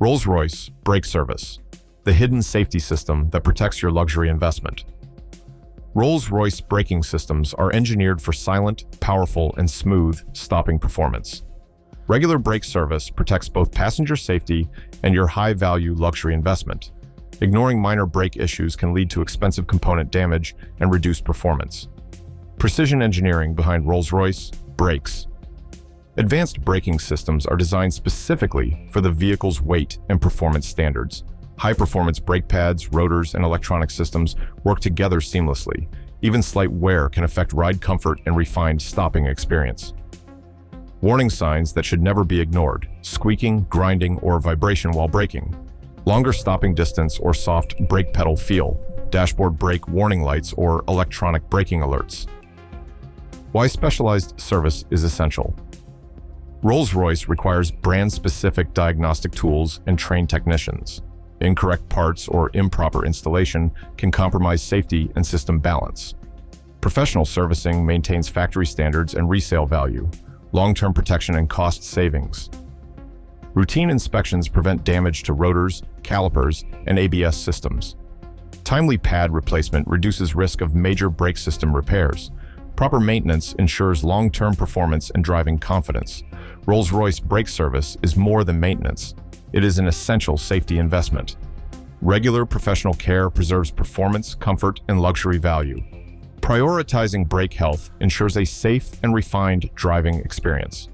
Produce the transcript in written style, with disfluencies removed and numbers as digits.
Rolls-Royce Brake Service, the hidden safety system that protects your luxury investment. Rolls-Royce braking systems are engineered for silent, powerful, and smooth stopping performance. Regular brake service protects both passenger safety and your high-value luxury investment. Ignoring minor brake issues can lead to expensive component damage and reduced performance. Precision engineering behind Rolls-Royce brakes. Advanced braking systems are designed specifically for the vehicle's weight and performance standards. High-performance brake pads, rotors, and electronic systems work together seamlessly. Even slight wear can affect ride comfort and refined stopping experience. Warning signs that should never be ignored: squeaking, grinding, or vibration while braking. Longer stopping distance or soft brake pedal feel. Dashboard brake warning lights or electronic braking alerts. Why specialized service is essential. Rolls-Royce requires brand-specific diagnostic tools and trained technicians. Incorrect parts or improper installation can compromise safety and system balance. Professional servicing maintains factory standards and resale value, long-term protection and cost savings. Routine inspections prevent damage to rotors, calipers, and ABS systems. Timely pad replacement reduces risk of major brake system repairs. Proper maintenance ensures long-term performance and driving confidence. Rolls-Royce brake service is more than maintenance. It is an essential safety investment. Regular professional care preserves performance, comfort, and luxury value. Prioritizing brake health ensures a safe and refined driving experience.